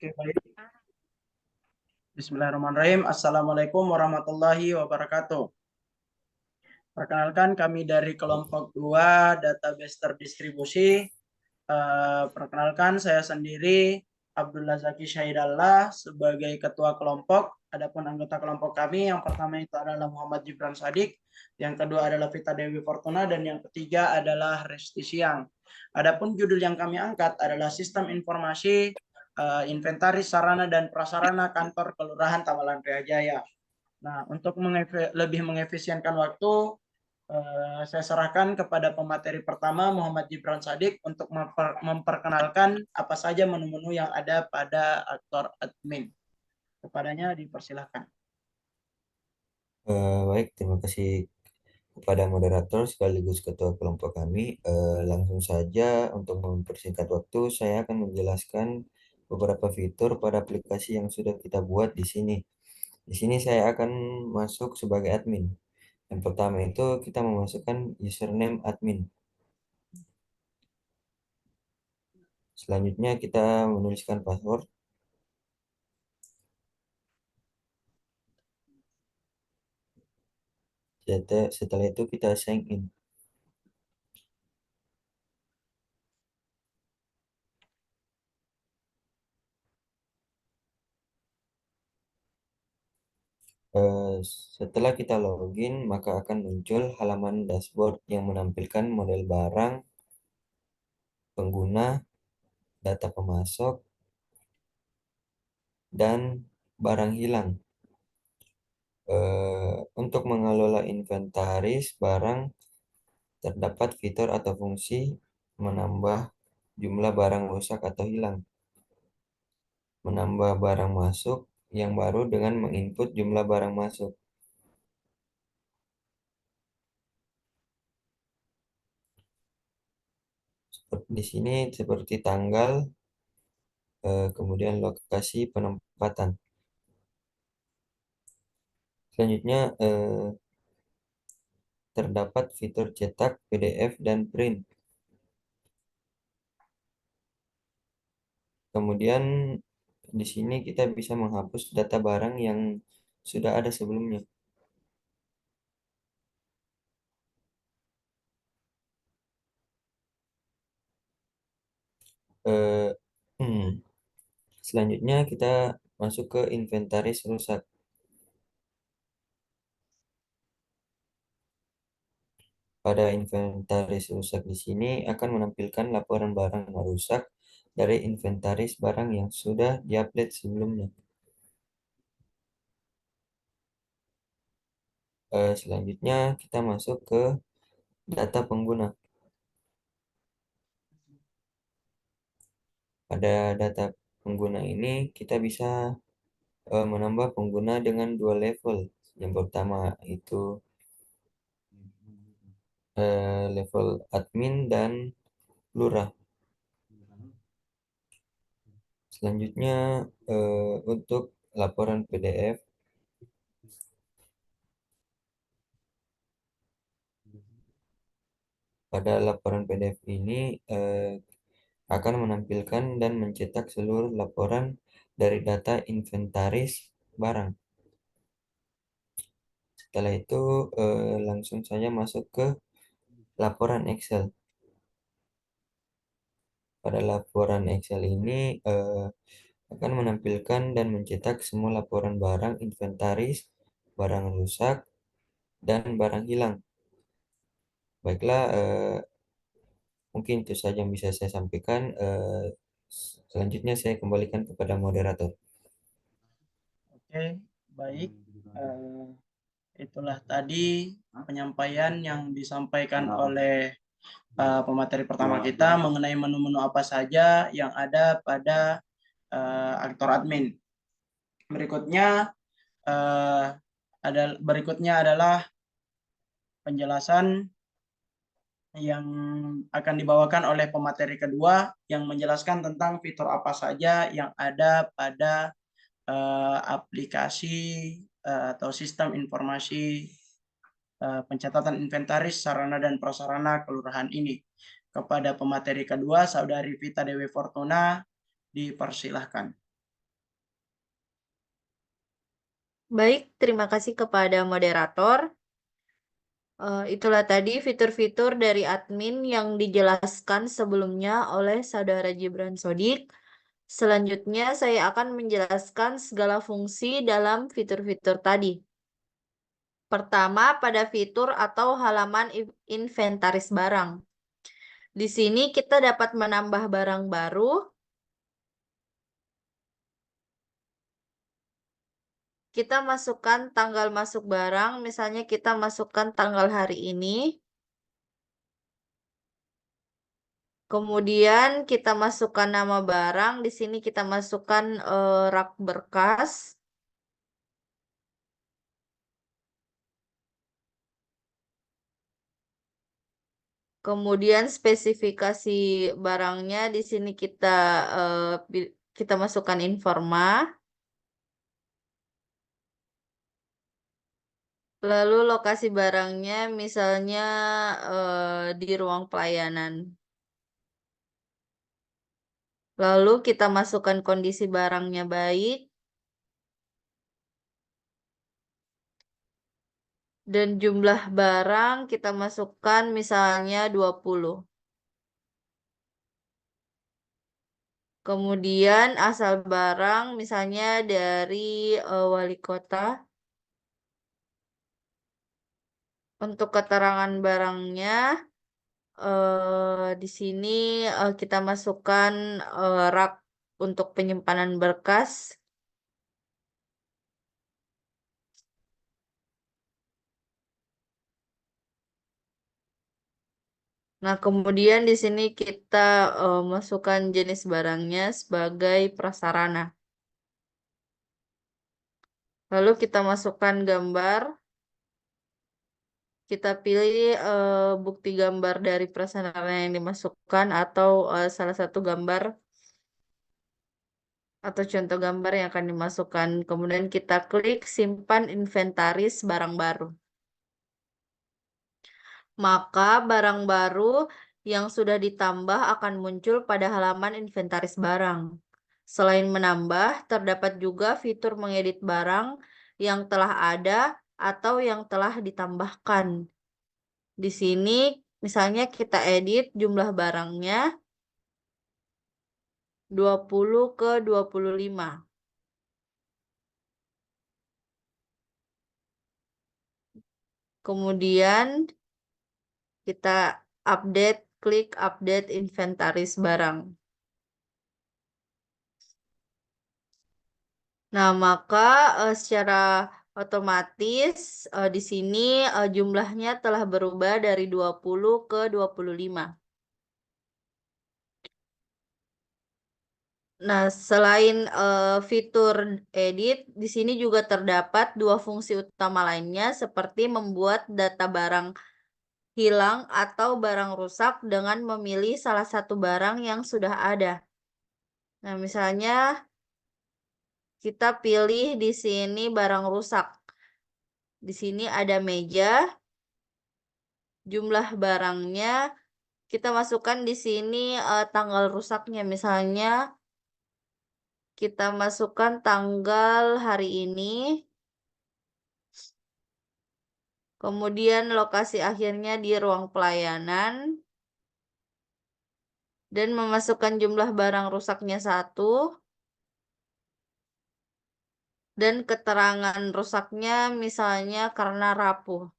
Oke, baik. Bismillahirrahmanirrahim. Assalamualaikum warahmatullahi wabarakatuh. Perkenalkan kami dari kelompok 2 database terdistribusi. Perkenalkan saya sendiri Abdullah Zaki Syahidallah sebagai ketua kelompok. Adapun anggota kelompok kami yang pertama itu adalah Muhammad Gibran Sadik, yang kedua adalah Vita Dewi Fortuna, dan yang ketiga adalah Resti Siang. Adapun judul yang kami angkat adalah Sistem Informasi Inventaris Sarana dan Prasarana Kantor Kelurahan Tabalan Ria Jaya. Nah, untuk lebih mengefisienkan waktu, saya serahkan kepada pemateri pertama Muhammad Gibran Sadik untuk memperkenalkan apa saja menu-menu yang ada pada aktor admin. Kepadanya dipersilahkan. Baik, terima kasih kepada moderator sekaligus ketua kelompok kami. Langsung saja untuk mempersingkat waktu, saya akan menjelaskan beberapa fitur pada aplikasi yang sudah kita buat di sini. Di sini saya akan masuk sebagai admin. Yang pertama itu kita memasukkan username admin. Selanjutnya kita menuliskan password. Setelah itu kita sign in. Eh, Setelah kita login, maka akan muncul halaman dashboard yang menampilkan model barang, pengguna, data pemasok, dan barang hilang. Untuk mengelola inventaris barang, terdapat fitur atau fungsi menambah jumlah barang rusak atau hilang, menambah barang masuk yang baru dengan menginput jumlah barang masuk. Seperti di sini seperti tanggal, kemudian lokasi penempatan. Selanjutnya terdapat fitur cetak, PDF, dan print. Kemudian di sini kita bisa menghapus data barang yang sudah ada sebelumnya. Eh, Selanjutnya kita masuk ke inventaris rusak. Pada inventaris rusak di sini akan menampilkan laporan barang rusak dari inventaris barang yang sudah diupdate sebelumnya. Selanjutnya kita masuk ke data pengguna. Pada data pengguna ini kita bisa menambah pengguna dengan dua level. Yang pertama itu level admin dan lurah. Selanjutnya untuk laporan PDF, pada laporan PDF ini akan menampilkan dan mencetak seluruh laporan dari data inventaris barang. Setelah itu langsung saja masuk ke laporan Excel. Pada laporan Excel ini akan menampilkan dan mencetak semua laporan barang inventaris, barang rusak, dan barang hilang. Baiklah, mungkin itu saja yang bisa saya sampaikan. Selanjutnya saya kembalikan kepada moderator. Oke, baik. Itulah tadi penyampaian yang disampaikan oleh pemateri pertama kita mengenai menu-menu apa saja yang ada pada aktor admin. Berikutnya adalah penjelasan yang akan dibawakan oleh pemateri kedua yang menjelaskan tentang fitur apa saja yang ada pada aplikasi atau sistem informasi pencatatan inventaris sarana dan prasarana kelurahan ini. Kepada pemateri kedua, Saudari Vita Dewi Fortuna, dipersilahkan. Baik, terima kasih kepada moderator. Itulah tadi fitur-fitur dari admin yang dijelaskan sebelumnya oleh Saudara Gibran Sodik. Selanjutnya saya akan menjelaskan segala fungsi dalam fitur-fitur tadi. Pertama, pada fitur atau halaman inventaris barang. Di sini kita dapat menambah barang baru, kita masukkan tanggal masuk barang, misalnya kita masukkan tanggal hari ini. Kemudian kita masukkan nama barang, di sini kita masukkan rak berkas. Kemudian spesifikasi barangnya di sini kita masukkan informa. Lalu lokasi barangnya misalnya di ruang pelayanan. Lalu kita masukkan kondisi barangnya baik. Dan jumlah barang kita masukkan misalnya 20. Kemudian asal barang misalnya dari wali kota. Untuk keterangan barangnya di sini kita masukkan rak untuk penyimpanan berkas. Nah, kemudian di sini kita masukkan jenis barangnya sebagai prasarana. Lalu kita masukkan gambar. Kita pilih bukti gambar dari prasarana yang dimasukkan atau salah satu gambar atau contoh gambar yang akan dimasukkan. Kemudian kita klik simpan inventaris barang baru. Maka barang baru yang sudah ditambah akan muncul pada halaman inventaris barang. Selain menambah, terdapat juga fitur mengedit barang yang telah ada atau yang telah ditambahkan. Di sini misalnya kita edit jumlah barangnya 20 ke 25. Kemudian kita klik update inventaris barang. Nah, maka secara otomatis di sini jumlahnya telah berubah dari 20 ke 25. Nah, selain fitur edit, di sini juga terdapat dua fungsi utama lainnya seperti membuat data barang hilang atau barang rusak dengan memilih salah satu barang yang sudah ada. Nah, misalnya kita pilih di sini barang rusak. Di sini ada meja, jumlah barangnya kita masukkan di sini tanggal rusaknya. Misalnya kita masukkan tanggal hari ini. Kemudian lokasi akhirnya di ruang pelayanan. Dan memasukkan jumlah barang rusaknya 1. Dan keterangan rusaknya misalnya karena rapuh.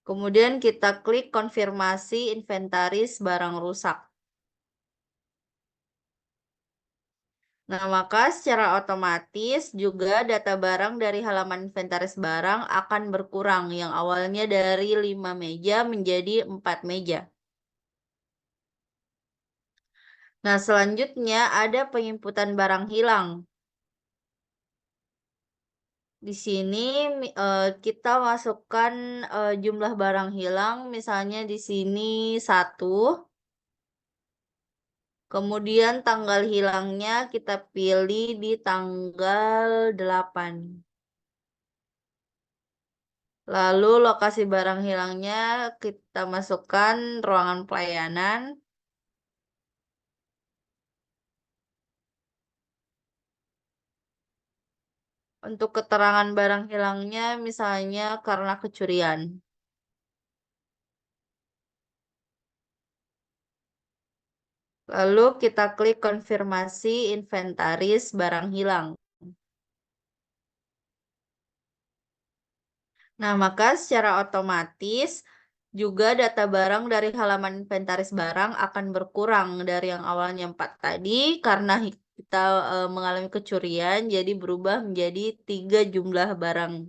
Kemudian kita klik konfirmasi inventaris barang rusak. Nah, maka secara otomatis juga data barang dari halaman inventaris barang akan berkurang yang awalnya dari 5 meja menjadi 4 meja. Nah, selanjutnya ada penginputan barang hilang. Di sini kita masukkan jumlah barang hilang, misalnya di sini 1. Kemudian tanggal hilangnya kita pilih di tanggal 8. Lalu lokasi barang hilangnya kita masukkan ruangan pelayanan. Untuk keterangan barang hilangnya misalnya karena kecurian. Lalu kita klik konfirmasi inventaris barang hilang. Nah, maka secara otomatis juga data barang dari halaman inventaris barang akan berkurang dari yang awalnya 4 tadi karena kita mengalami kecurian, jadi berubah menjadi 3 jumlah barang.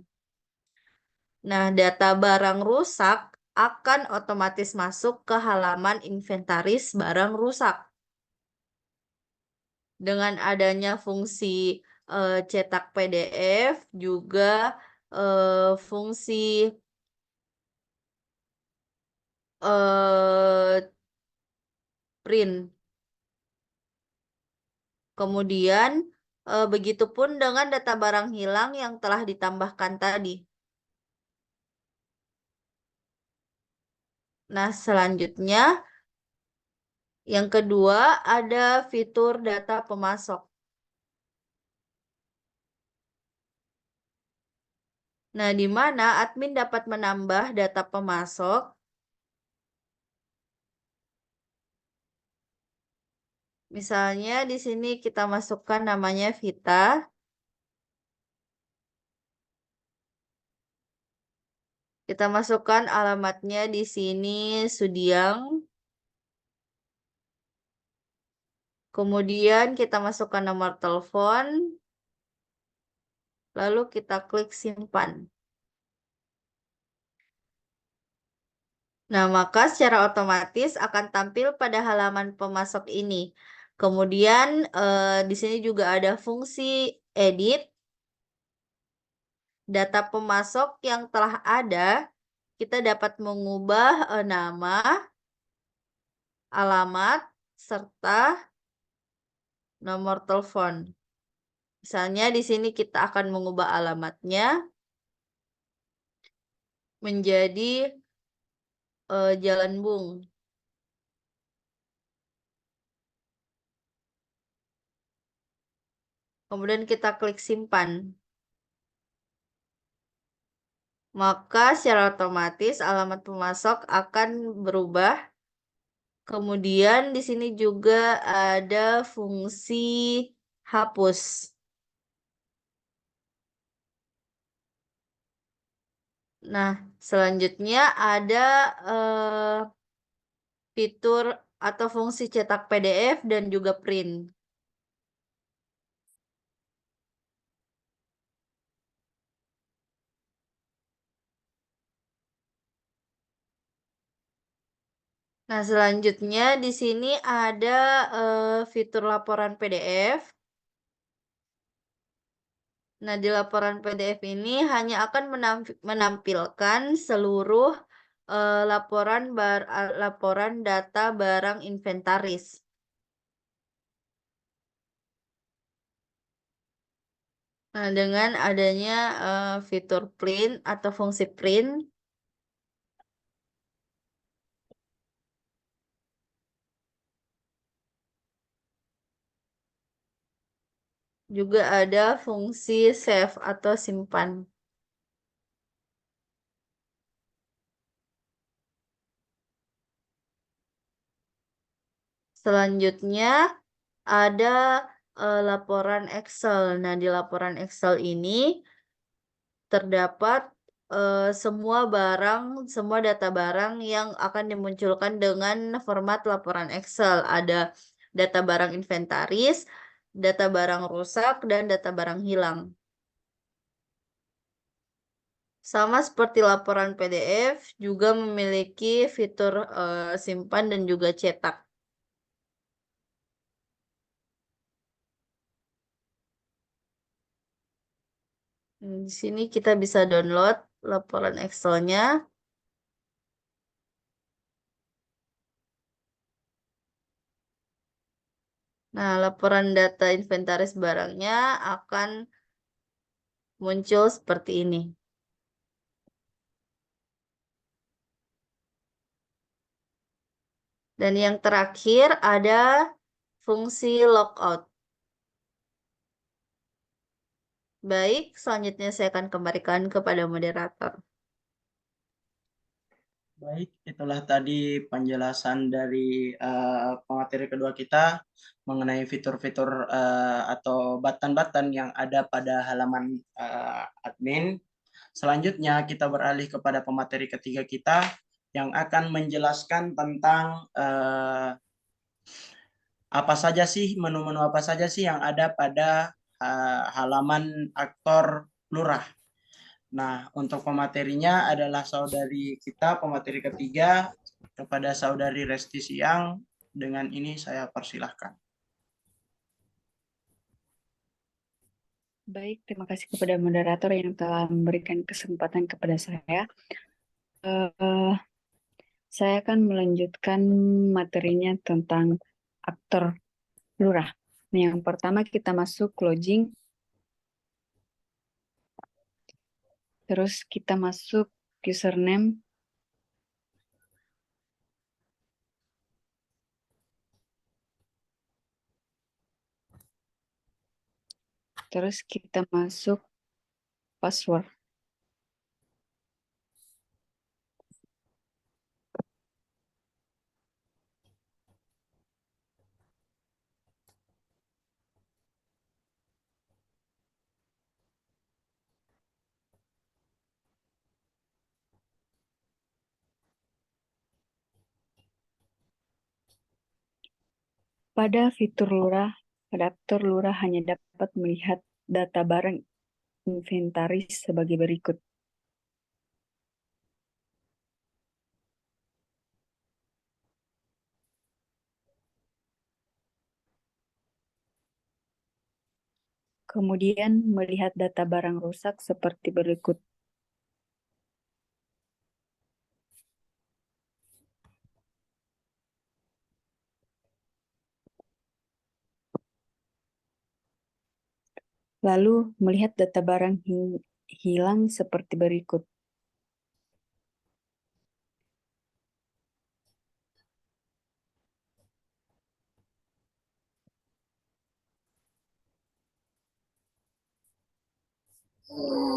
Nah, data barang rusak akan otomatis masuk ke halaman inventaris barang rusak. Dengan adanya fungsi cetak PDF juga fungsi print. Kemudian begitupun dengan data barang hilang yang telah ditambahkan tadi. Nah, selanjutnya yang kedua ada fitur data pemasok. Nah, di mana admin dapat menambah data pemasok. Misalnya di sini kita masukkan namanya Vita. Kita masukkan alamatnya di sini Sudiang. Kemudian kita masukkan nomor telepon. Lalu kita klik simpan. Nah, maka secara otomatis akan tampil pada halaman pemasok ini. Kemudian di sini juga ada fungsi edit. Data pemasok yang telah ada, kita dapat mengubah nama, alamat, serta nomor telepon. Misalnya di sini kita akan mengubah alamatnya menjadi Jalan Bung. Kemudian kita klik simpan. Maka secara otomatis alamat pemasok akan berubah. Kemudian di sini juga ada fungsi hapus. Nah, selanjutnya ada fitur atau fungsi cetak PDF dan juga print. Nah, selanjutnya di sini ada fitur laporan PDF. Nah, di laporan PDF ini hanya akan menampilkan seluruh laporan data barang inventaris. Nah, dengan adanya fitur print atau fungsi print, juga ada fungsi save atau simpan. Selanjutnya ada laporan Excel. Nah, di laporan Excel ini terdapat semua data barang yang akan dimunculkan dengan format laporan Excel. Ada data barang inventaris, data barang rusak, dan data barang hilang. Sama seperti laporan PDF, juga memiliki fitur simpan dan juga cetak. Di sini kita bisa download laporan Excel-nya. Nah, laporan data inventaris barangnya akan muncul seperti ini. Dan yang terakhir ada fungsi logout. Baik, selanjutnya saya akan kembalikan kepada moderator. Baik, itulah tadi penjelasan dari pemateri kedua kita mengenai fitur-fitur atau button-button yang ada pada halaman admin. Selanjutnya kita beralih kepada pemateri ketiga kita yang akan menjelaskan tentang apa saja sih menu-menu apa saja sih yang ada pada halaman aktor lurah. Nah, untuk pematerinya adalah saudari kita, pemateri ketiga, kepada saudari Resti Siang. Dengan ini saya persilahkan. Baik, terima kasih kepada moderator yang telah memberikan kesempatan kepada saya. Saya akan melanjutkan materinya tentang aktor lurah. Nah, yang pertama kita masuk login, terus kita masuk username, terus kita masuk password. Pada fitur lurah, pada aktor lurah hanya dapat melihat data barang inventaris sebagai berikut. Kemudian melihat data barang rusak seperti berikut. Lalu melihat data barang hilang seperti berikut.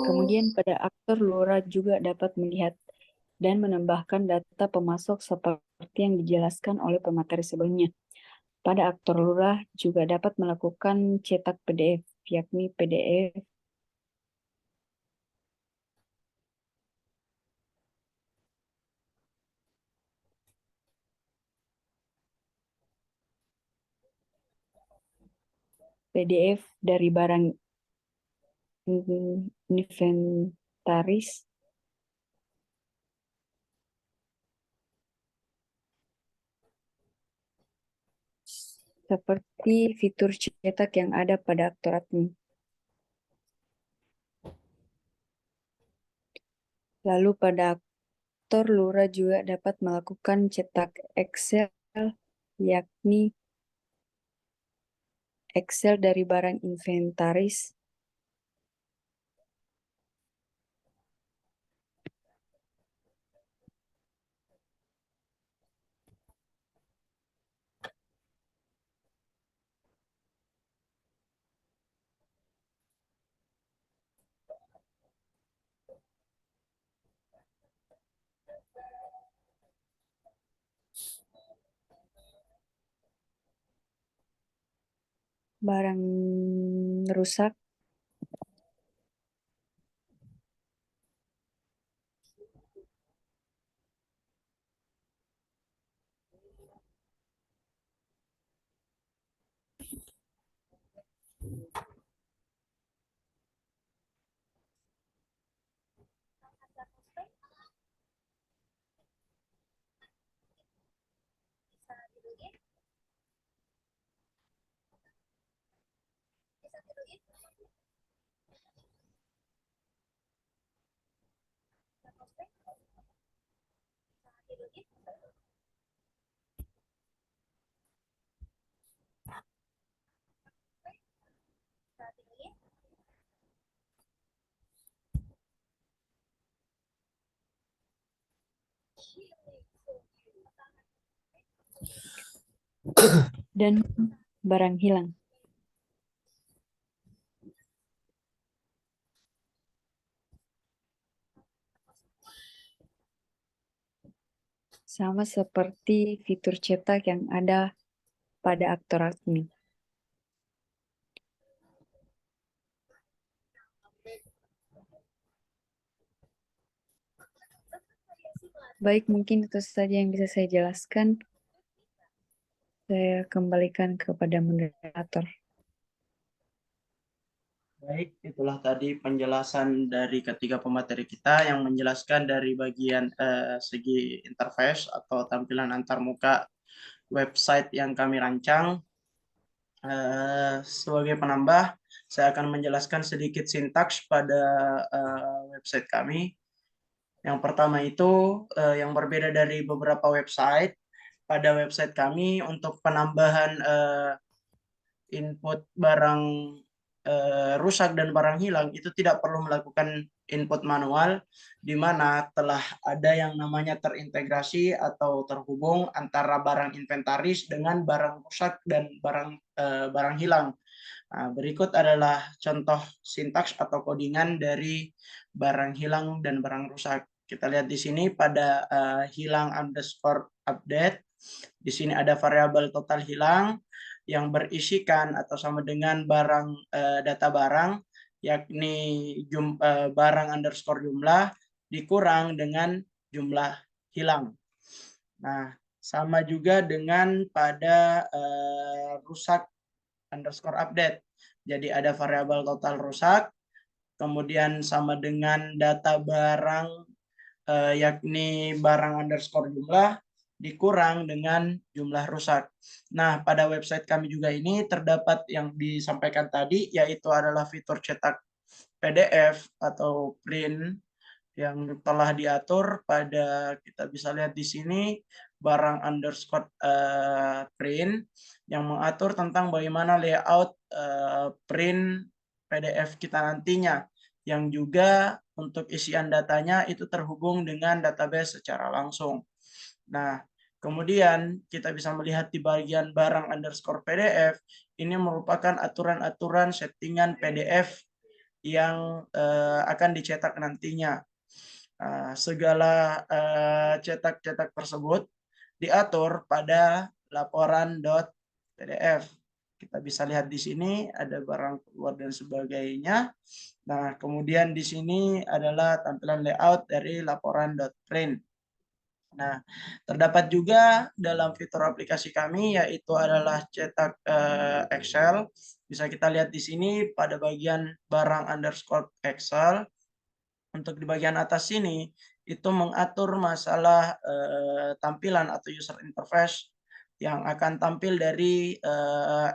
Kemudian pada aktor lurah juga dapat melihat dan menambahkan data pemasok seperti yang dijelaskan oleh pemateri sebelumnya. Pada aktor lurah juga dapat melakukan cetak PDF, yakni PDF dari barang inventaris seperti fitur cetak yang ada pada aktor admin. Lalu pada aktor lurah juga dapat melakukan cetak Excel, yakni Excel dari barang inventaris barang rusak, dan barang hilang. sama seperti fitur cetak yang ada pada aktor admin. Baik, mungkin itu saja yang bisa saya jelaskan. Saya kembalikan kepada moderator. Baik, itulah tadi penjelasan dari ketiga pemateri kita yang menjelaskan dari bagian segi interface atau tampilan antarmuka website yang kami rancang. Sebagai penambah, saya akan menjelaskan sedikit sintaks pada website kami. Yang pertama itu yang berbeda dari beberapa website. Pada website kami untuk penambahan input barang rusak dan barang hilang itu tidak perlu melakukan input manual, di mana telah ada yang namanya terintegrasi atau terhubung antara barang inventaris dengan barang rusak dan barang hilang. Nah, berikut adalah contoh sintaks atau codingan dari barang hilang dan barang rusak. Kita lihat di sini pada hilang_update. Di sini ada variabel total hilang yang berisikan atau sama dengan barang data barang, yakni barang_jumlah dikurang dengan jumlah hilang. Nah, sama juga dengan pada rusak_update. Jadi ada variabel total rusak, kemudian sama dengan data barang yakni barang_jumlah dikurang dengan jumlah rusak. Nah, pada website kami juga ini terdapat yang disampaikan tadi, yaitu adalah fitur cetak PDF atau print yang telah diatur pada, kita bisa lihat di sini, barang_print yang mengatur tentang bagaimana layout print PDF kita nantinya, yang juga untuk isian datanya itu terhubung dengan database secara langsung. Nah, kemudian kita bisa melihat di bagian barang_PDF, ini merupakan aturan-aturan settingan PDF yang akan dicetak nantinya. Segala cetak-cetak tersebut diatur pada laporan.pdf. Kita bisa lihat di sini ada barang keluar dan sebagainya. Nah, kemudian di sini adalah tampilan layout dari laporan.print. Nah, terdapat juga dalam fitur aplikasi kami yaitu adalah cetak Excel. Bisa kita lihat di sini pada bagian barang_Excel. Untuk di bagian atas sini itu mengatur masalah tampilan atau user interface yang akan tampil dari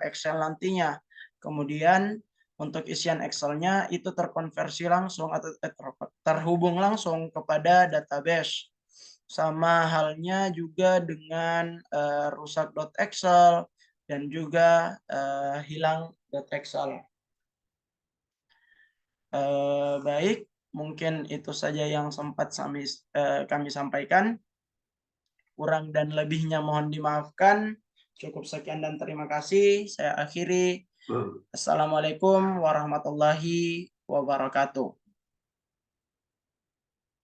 Excel nantinya. Kemudian untuk isian Excel-nya itu terkonversi langsung atau terhubung langsung kepada database. Sama halnya juga dengan rusak.excel dan juga hilang.excel. Baik, mungkin itu saja yang sempat kami sampaikan. Kurang dan lebihnya mohon dimaafkan. Cukup sekian dan terima kasih. Saya akhiri. Assalamualaikum warahmatullahi wabarakatuh.